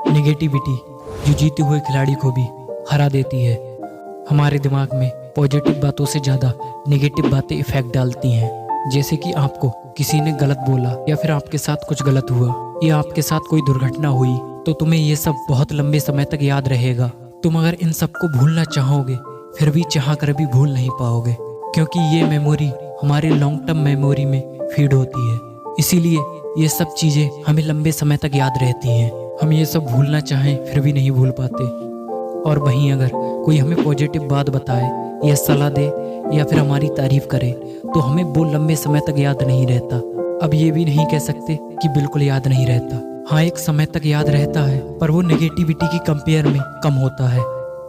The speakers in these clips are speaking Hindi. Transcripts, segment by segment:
नेगेटिविटी जो जीते हुए खिलाड़ी को भी हरा देती है। हमारे दिमाग में पॉजिटिव बातों से ज़्यादा नेगेटिव बातें इफेक्ट डालती हैं। जैसे कि आपको किसी ने गलत बोला या फिर आपके साथ कुछ गलत हुआ या आपके साथ कोई दुर्घटना हुई तो तुम्हें ये सब बहुत लंबे समय तक याद रहेगा। तुम अगर इन सब को भूलना चाहोगे फिर भी चाह कर भी भूल नहीं पाओगे, क्योंकि ये मेमोरी हमारे लॉन्ग टर्म मेमोरी में फीड होती है। इसीलिए ये सब चीज़ें हमें लंबे समय तक याद रहती हैं। हम ये सब भूलना चाहें फिर भी नहीं भूल पाते। और वहीं अगर कोई हमें पॉजिटिव बात बताए या सलाह दे या फिर हमारी तारीफ करे तो हमें वो लंबे समय तक याद नहीं रहता। अब ये भी नहीं कह सकते कि बिल्कुल याद नहीं रहता। हाँ, एक समय तक याद रहता है, पर वो नेगेटिविटी की कंपेयर में कम होता है।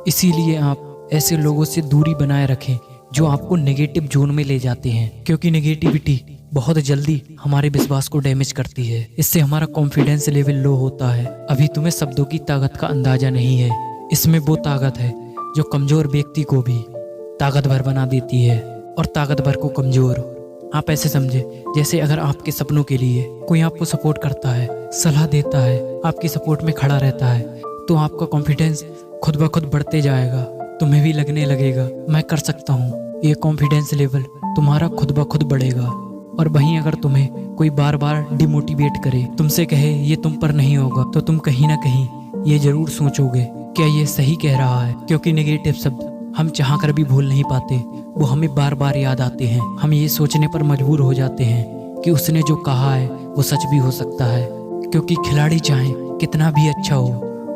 इसीलिए आप ऐसे लोगों से दूरी बनाए रखें जो आपको नेगेटिव जोन में ले जाते हैं, क्योंकि नेगेटिविटी बहुत जल्दी हमारे विश्वास को डैमेज करती है। इससे हमारा कॉन्फिडेंस लेवल लो होता है। अभी तुम्हें शब्दों की ताकत का अंदाजा नहीं है। इसमें वो ताकत है जो कमजोर व्यक्ति को भी ताकतवर बना देती है और ताकतवर को कमजोर। आप ऐसे समझे जैसे अगर आपके सपनों के लिए कोई आपको सपोर्ट करता है, सलाह देता है, आपकी सपोर्ट में खड़ा रहता है, तो आपका कॉन्फिडेंस खुद ब खुद बढ़ते जाएगा। तुम्हें भी लगने लगेगा मैं कर सकता हूँ। ये कॉन्फिडेंस लेवल तुम्हारा खुद ब खुद बढ़ेगा। और वहीं अगर तुम्हें कोई बार बार डिमोटिवेट करे, तुमसे कहे ये तुम पर नहीं होगा, तो तुम कहीं ना कहीं ये जरूर सोचोगे क्या ये सही कह रहा है, क्योंकि नेगेटिव शब्द हम चाह कर भी भूल नहीं पाते। वो हमें बार बार याद आते हैं। हम ये सोचने पर मजबूर हो जाते हैं कि उसने जो कहा है वो सच भी हो सकता है, क्योंकि खिलाड़ी चाहे कितना भी अच्छा हो,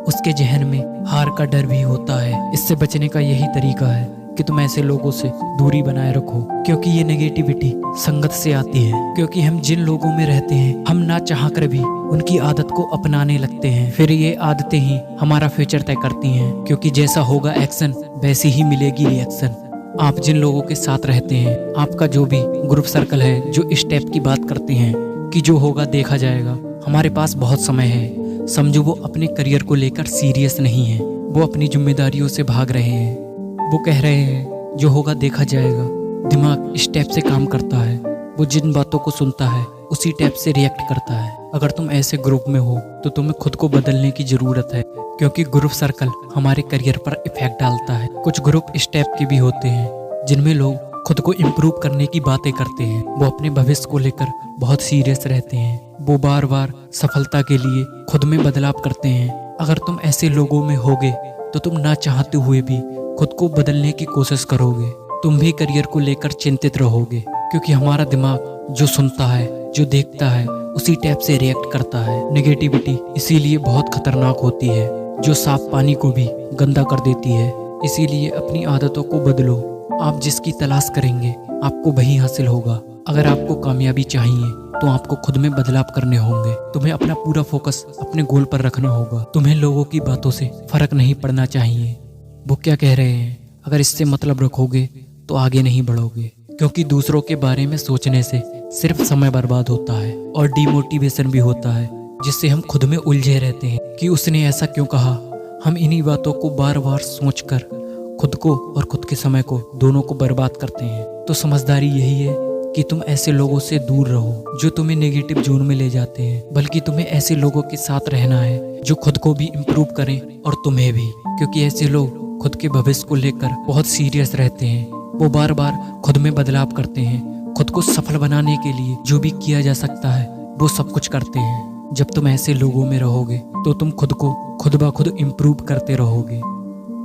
उसके जहन में हार का डर भी होता है। इससे बचने का यही तरीका है कि तुम ऐसे लोगों से दूरी बनाए रखो, क्योंकि ये नेगेटिविटी संगत से आती है। क्योंकि हम जिन लोगों में रहते हैं हम ना चाह कर भी उनकी आदत को अपनाने लगते हैं। फिर ये आदतें ही हमारा फ्यूचर तय करती हैं, क्योंकि जैसा होगा एक्शन वैसी ही मिलेगी रिएक्शन। आप जिन लोगों के साथ रहते हैं, आपका जो भी ग्रुप सर्कल है जो इस टाइप की बात करते हैं कि जो होगा देखा जाएगा, हमारे पास बहुत समय है, समझो वो अपने करियर को लेकर सीरियस नहीं है। वो अपनी जिम्मेदारियों से भाग रहे हैं। वो कह रहे हैं जो होगा देखा जाएगा। दिमाग इस टाइप से काम करता है। वो जिन बातों को सुनता है उसी टाइप से रिएक्ट करता है। अगर तुम ऐसे ग्रुप में हो तो तुम्हें खुद को बदलने की ज़रूरत है, क्योंकि ग्रुप सर्कल हमारे करियर पर इफेक्ट डालता है। कुछ ग्रुप इस टाइप के भी होते हैं जिनमें लोग खुद को इम्प्रूव करने की बातें करते हैं। वो अपने भविष्य को लेकर बहुत सीरियस रहते हैं। वो बार बार सफलता के लिए खुद में बदलाव करते हैं। अगर तुम ऐसे लोगों में होगे तो तुम ना चाहते हुए भी खुद को बदलने की कोशिश करोगे। तुम भी करियर को लेकर चिंतित रहोगे, क्योंकि हमारा दिमाग जो सुनता है, जो देखता है, उसी टाइप से रिएक्ट करता है। नेगेटिविटी इसीलिए बहुत खतरनाक होती है, जो साफ पानी को भी गंदा कर देती है। इसीलिए अपनी आदतों को बदलो। आप जिसकी तलाश करेंगे आपको वही हासिल होगा। अगर आपको कामयाबी चाहिए तो आपको खुद में बदलाव करने होंगे। तुम्हें अपना पूरा फोकस अपने गोल पर रखना होगा। तुम्हें लोगों की बातों से फर्क नहीं पड़ना चाहिए वो क्या कह रहे हैं। अगर इससे मतलब रखोगे तो आगे नहीं बढ़ोगे, क्योंकि दूसरों के बारे में सोचने से सिर्फ समय बर्बाद होता है और डिमोटिवेशन भी होता है, जिससे हम खुद में उलझे रहते हैं कि उसने ऐसा क्यों कहा। हम इन्हीं बातों को बार बार सोचकर खुद को और खुद के समय को दोनों को बर्बाद करते हैं। तो समझदारी यही है कि तुम ऐसे लोगों से दूर रहो जो तुम्हें नेगेटिव जोन में ले जाते हैं, बल्कि तुम्हें ऐसे लोगों के साथ रहना है जो खुद को भी इम्प्रूव करें और तुम्हें भी, क्योंकि ऐसे लोग खुद के भविष्य को लेकर बहुत सीरियस रहते हैं। वो बार बार खुद में बदलाव करते हैं। खुद को सफल बनाने के लिए जो भी किया जा सकता है वो सब कुछ करते हैं। जब तुम ऐसे लोगों में रहोगे तो तुम खुद को खुद ब खुद इम्प्रूव करते रहोगे।